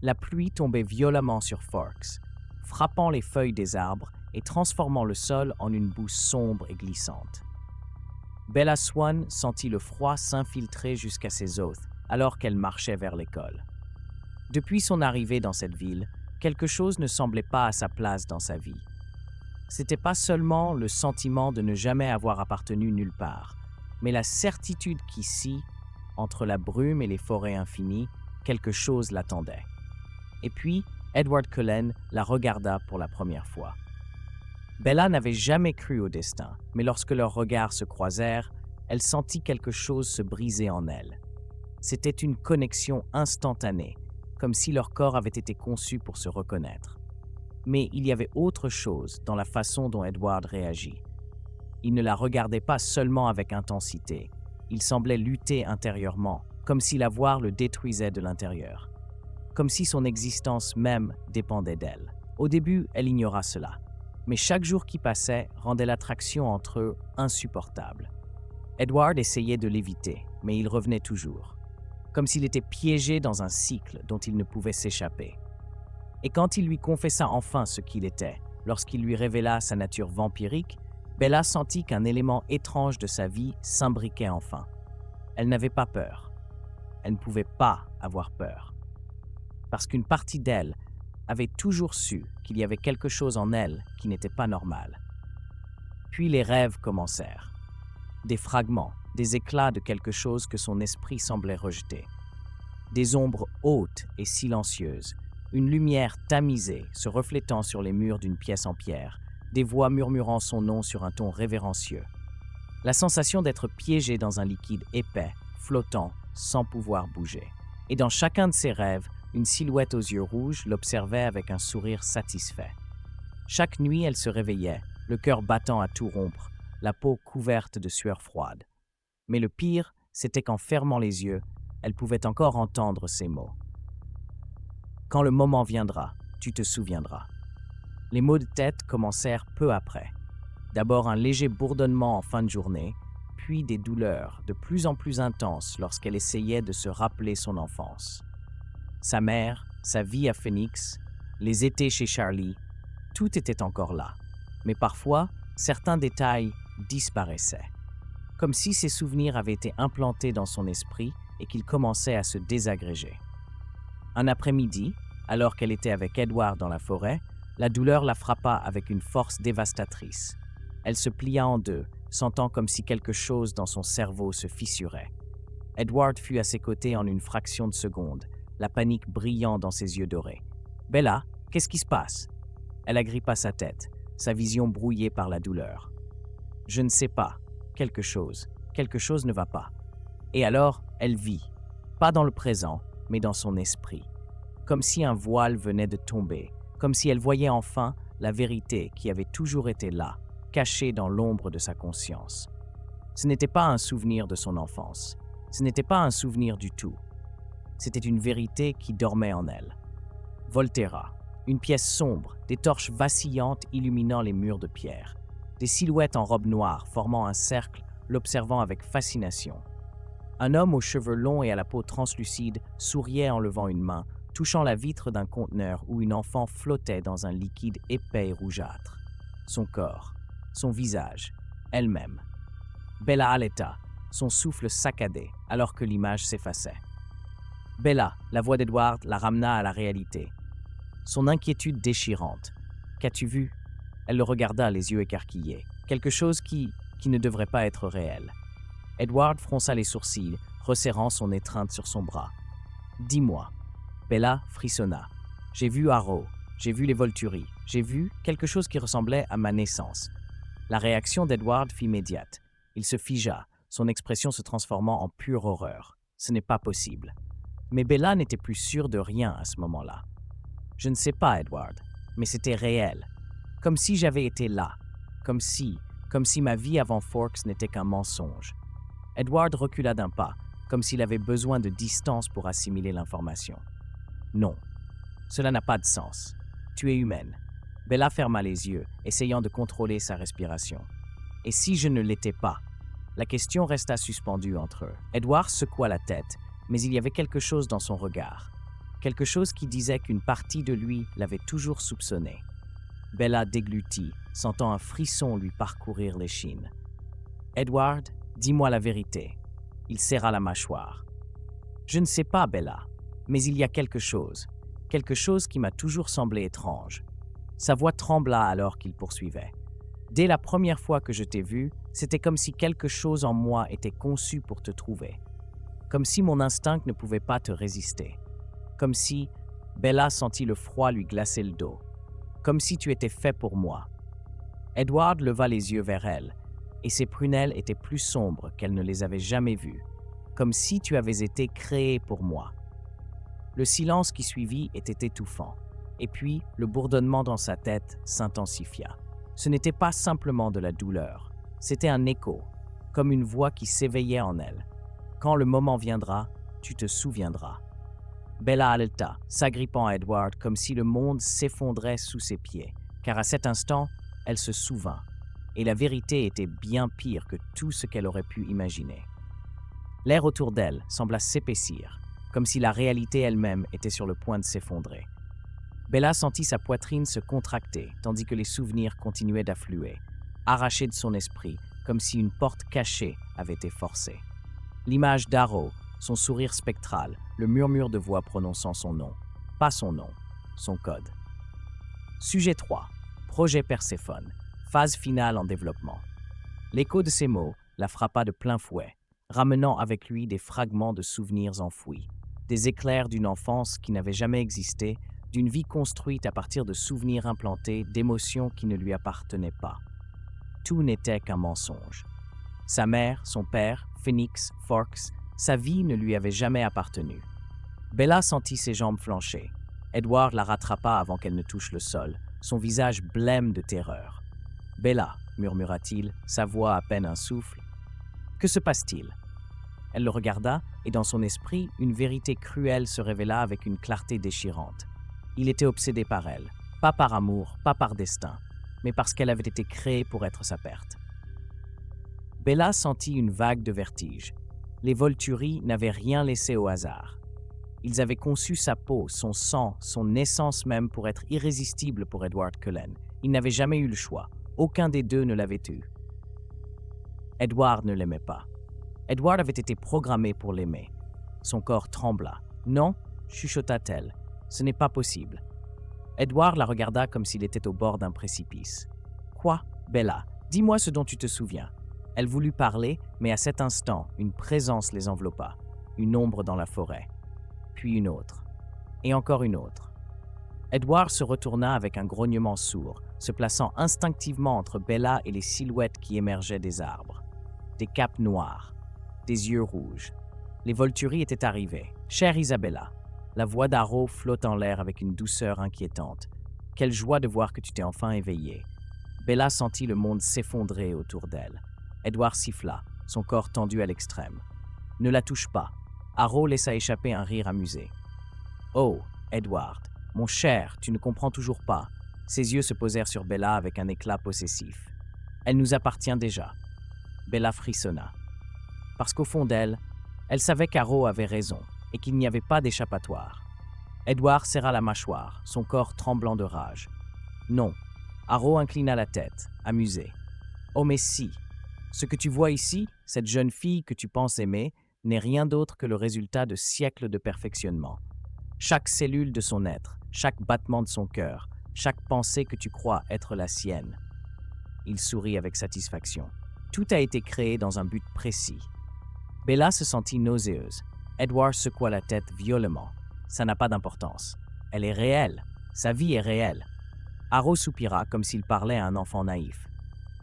La pluie tombait violemment sur Forks, frappant les feuilles des arbres et transformant le sol en une boue sombre et glissante. Bella Swan sentit le froid s'infiltrer jusqu'à ses os alors qu'elle marchait vers l'école. Depuis son arrivée dans cette ville, quelque chose ne semblait pas à sa place dans sa vie. C'était pas seulement le sentiment de ne jamais avoir appartenu nulle part, mais la certitude qu'ici, entre la brume et les forêts infinies, quelque chose l'attendait. Et puis, Edward Cullen la regarda pour la première fois. Bella n'avait jamais cru au destin, mais lorsque leurs regards se croisèrent, elle sentit quelque chose se briser en elle. C'était une connexion instantanée, comme si leur corps avait été conçu pour se reconnaître. Mais il y avait autre chose dans la façon dont Edward réagit. Il ne la regardait pas seulement avec intensité, il semblait lutter intérieurement, comme si la voir le détruisait de l'intérieur. Comme si son existence même dépendait d'elle. Au début, elle ignora cela. Mais chaque jour qui passait rendait l'attraction entre eux insupportable. Edward essayait de l'éviter, mais il revenait toujours. Comme s'il était piégé dans un cycle dont il ne pouvait s'échapper. Et quand il lui confessa enfin ce qu'il était, lorsqu'il lui révéla sa nature vampirique, Bella sentit qu'un élément étrange de sa vie s'imbriquait enfin. Elle n'avait pas peur. Elle ne pouvait pas avoir peur. Parce qu'une partie d'elle avait toujours su qu'il y avait quelque chose en elle qui n'était pas normal. Puis les rêves commencèrent. Des fragments, des éclats de quelque chose que son esprit semblait rejeter. Des ombres hautes et silencieuses, une lumière tamisée se reflétant sur les murs d'une pièce en pierre, des voix murmurant son nom sur un ton révérencieux. La sensation d'être piégé dans un liquide épais, flottant, sans pouvoir bouger. Et dans chacun de ses rêves, une silhouette aux yeux rouges l'observait avec un sourire satisfait. Chaque nuit, elle se réveillait, le cœur battant à tout rompre, la peau couverte de sueur froide. Mais le pire, c'était qu'en fermant les yeux, elle pouvait encore entendre ces mots. « Quand le moment viendra, tu te souviendras. » Les maux de tête commencèrent peu après. D'abord un léger bourdonnement en fin de journée, puis des douleurs de plus en plus intenses lorsqu'elle essayait de se rappeler son enfance. Sa mère, sa vie à Phoenix, les étés chez Charlie, tout était encore là. Mais parfois, certains détails disparaissaient. Comme si ces souvenirs avaient été implantés dans son esprit et qu'il commençait à se désagréger. Un après-midi, alors qu'elle était avec Edward dans la forêt, la douleur la frappa avec une force dévastatrice. Elle se plia en deux, sentant comme si quelque chose dans son cerveau se fissurait. Edward fut à ses côtés en une fraction de seconde, la panique brillant dans ses yeux dorés. « Bella, qu'est-ce qui se passe ?» Elle agrippa sa tête, sa vision brouillée par la douleur. « Je ne sais pas. Quelque chose ne va pas. » Et alors, elle vit, pas dans le présent, mais dans son esprit. Comme si un voile venait de tomber, comme si elle voyait enfin la vérité qui avait toujours été là, cachée dans l'ombre de sa conscience. Ce n'était pas un souvenir de son enfance. Ce n'était pas un souvenir du tout. C'était une vérité qui dormait en elle. Volterra, une pièce sombre, des torches vacillantes illuminant les murs de pierre, des silhouettes en robe noire formant un cercle, l'observant avec fascination. Un homme aux cheveux longs et à la peau translucide souriait en levant une main, touchant la vitre d'un conteneur où une enfant flottait dans un liquide épais et rougeâtre. Son corps, son visage, elle-même. Bella haleta, son souffle saccadé, alors que l'image s'effaçait. Bella, la voix d'Edward, la ramena à la réalité. Son inquiétude déchirante. « Qu'as-tu vu ?» Elle le regarda, les yeux écarquillés. Quelque chose qui ne devrait pas être réel. Edward fronça les sourcils, resserrant son étreinte sur son bras. « Dis-moi. » Bella frissonna. « J'ai vu Harrow, j'ai vu les Volturi, j'ai vu quelque chose qui ressemblait à ma naissance. » La réaction d'Edward fut immédiate. Il se figea, son expression se transformant en pure horreur. Ce n'est pas possible. Mais Bella n'était plus sûre de rien à ce moment-là. « Je ne sais pas, Edward, mais c'était réel. Comme si j'avais été là. Comme si ma vie avant Forks n'était qu'un mensonge. » Edward recula d'un pas, comme s'il avait besoin de distance pour assimiler l'information. « Non, cela n'a pas de sens. Tu es humaine. » Bella ferma les yeux, essayant de contrôler sa respiration. « Et si je ne l'étais pas ?» La question resta suspendue entre eux. Edward secoua la tête, mais il y avait quelque chose dans son regard. quelque chose qui disait qu'une partie de lui l'avait toujours soupçonné. Bella déglutit, sentant un frisson lui parcourir l'échine. « Edward, dis-moi la vérité. » Il serra la mâchoire. « Je ne sais pas, Bella, mais il y a quelque chose qui m'a toujours semblé étrange. » Sa voix trembla alors qu'il poursuivait. « Dès la première fois que je t'ai vu, c'était comme si quelque chose en moi était conçu pour te trouver. Comme si mon instinct ne pouvait pas te résister. Comme si… » Bella sentit le froid lui glacer le dos. « Comme si tu étais fait pour moi. » Edward leva les yeux vers elle, et ses prunelles étaient plus sombres qu'elle ne les avait jamais vues. Comme si tu avais été créé pour moi. Le silence qui suivit était étouffant, et puis le bourdonnement dans sa tête s'intensifia. Ce n'était pas simplement de la douleur, c'était un écho, comme une voix qui s'éveillait en elle. Quand le moment viendra, tu te souviendras. Bella haleta, s'agrippant à Edward comme si le monde s'effondrait sous ses pieds, car à cet instant, elle se souvint, et la vérité était bien pire que tout ce qu'elle aurait pu imaginer. L'air autour d'elle sembla s'épaissir, comme si la réalité elle-même était sur le point de s'effondrer. Bella sentit sa poitrine se contracter, tandis que les souvenirs continuaient d'affluer, arrachés de son esprit, comme si une porte cachée avait été forcée. L'image d'Harrow, son sourire spectral, le murmure de voix prononçant son nom. Pas son nom, son code. Sujet 3. Projet Perséphone. Phase finale en développement. L'écho de ces mots la frappa de plein fouet, ramenant avec lui des fragments de souvenirs enfouis, des éclairs d'une enfance qui n'avait jamais existé, d'une vie construite à partir de souvenirs implantés, d'émotions qui ne lui appartenaient pas. Tout n'était qu'un mensonge. Sa mère, son père, Phoenix, Forks, sa vie ne lui avait jamais appartenu. Bella sentit ses jambes flancher. Edward la rattrapa avant qu'elle ne touche le sol, son visage blême de terreur. « Bella » murmura-t-il, sa voix à peine un souffle. « Que se passe-t-il » Elle le regarda, et dans son esprit, une vérité cruelle se révéla avec une clarté déchirante. Il était obsédé par elle, pas par amour, pas par destin, mais parce qu'elle avait été créée pour être sa perte. Bella sentit une vague de vertige. Les Volturi n'avaient rien laissé au hasard. Ils avaient conçu sa peau, son sang, son essence même pour être irrésistible pour Edward Cullen. Il n'avait jamais eu le choix. Aucun des deux ne l'avait eu. Edward ne l'aimait pas. Edward avait été programmé pour l'aimer. Son corps trembla. « Non » chuchota-t-elle. « Ce n'est pas possible. » Edward la regarda comme s'il était au bord d'un précipice. « Quoi, Bella? Dis-moi ce dont tu te souviens. » Elle voulut parler, mais à cet instant, une présence les enveloppa. Une ombre dans la forêt. Puis une autre. Et encore une autre. Edward se retourna avec un grognement sourd, se plaçant instinctivement entre Bella et les silhouettes qui émergeaient des arbres. Des capes noires. Des yeux rouges. Les Volturi étaient arrivés. « Chère Isabella », la voix d'Harrow flotte en l'air avec une douceur inquiétante. « Quelle joie de voir que tu t'es enfin éveillée. » Bella sentit le monde s'effondrer autour d'elle. Edward siffla, son corps tendu à l'extrême. « Ne la touche pas. » Harrow laissa échapper un rire amusé. « Oh, Edward, mon cher, tu ne comprends toujours pas. » Ses yeux se posèrent sur Bella avec un éclat possessif. « Elle nous appartient déjà. » Bella frissonna. Parce qu'au fond d'elle, elle savait qu'Harrow avait raison et qu'il n'y avait pas d'échappatoire. Edward serra la mâchoire, son corps tremblant de rage. « Non. » Harrow inclina la tête, amusé. « Oh mais si. Ce que tu vois ici, cette jeune fille que tu penses aimer, n'est rien d'autre que le résultat de siècles de perfectionnement. Chaque cellule de son être, chaque battement de son cœur, chaque pensée que tu crois être la sienne. » Il sourit avec satisfaction. Tout a été créé dans un but précis. Bella se sentit nauséeuse. Edward secoua la tête violemment. Ça n'a pas d'importance. Elle est réelle. Sa vie est réelle. Harrow soupira comme s'il parlait à un enfant naïf.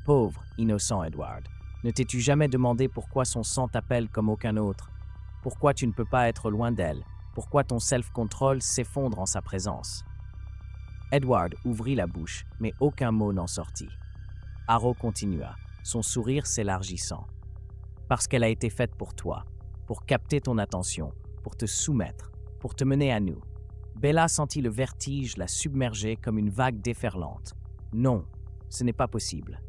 Pauvre, innocent Edward. Ne t'es-tu jamais demandé pourquoi son sang t'appelle comme aucun autre? Pourquoi tu ne peux pas être loin d'elle? Pourquoi ton self-control s'effondre en sa présence? Edward ouvrit la bouche, mais aucun mot n'en sortit. Harrow continua, son sourire s'élargissant. Parce qu'elle a été faite pour toi, pour capter ton attention, pour te soumettre, pour te mener à nous. Bella sentit le vertige la submerger comme une vague déferlante. Non, ce n'est pas possible.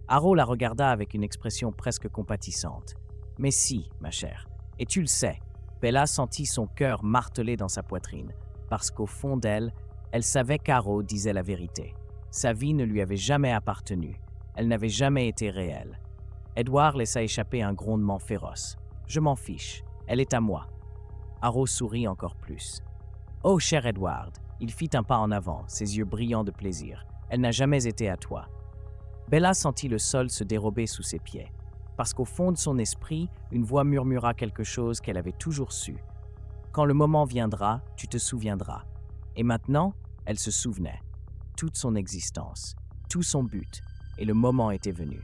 Harrow la regarda avec une expression presque compatissante. « Mais si, ma chère, et tu le sais. » Bella sentit son cœur marteler dans sa poitrine. parce qu'au fond d'elle, elle savait qu'Aro disait la vérité. Sa vie ne lui avait jamais appartenu. Elle n'avait jamais été réelle. Edward laissa échapper un grondement féroce. « Je m'en fiche. Elle est à moi. » Aro sourit encore plus. « Oh, cher Edward !» Il fit un pas en avant, ses yeux brillants de plaisir. « Elle n'a jamais été à toi. » Bella sentit le sol se dérober sous ses pieds. Parce qu'au fond de son esprit, une voix murmura quelque chose qu'elle avait toujours su. « Quand le moment viendra, tu te souviendras. » Et maintenant, elle se souvenait. Toute son existence, tout son but, et le moment était venu.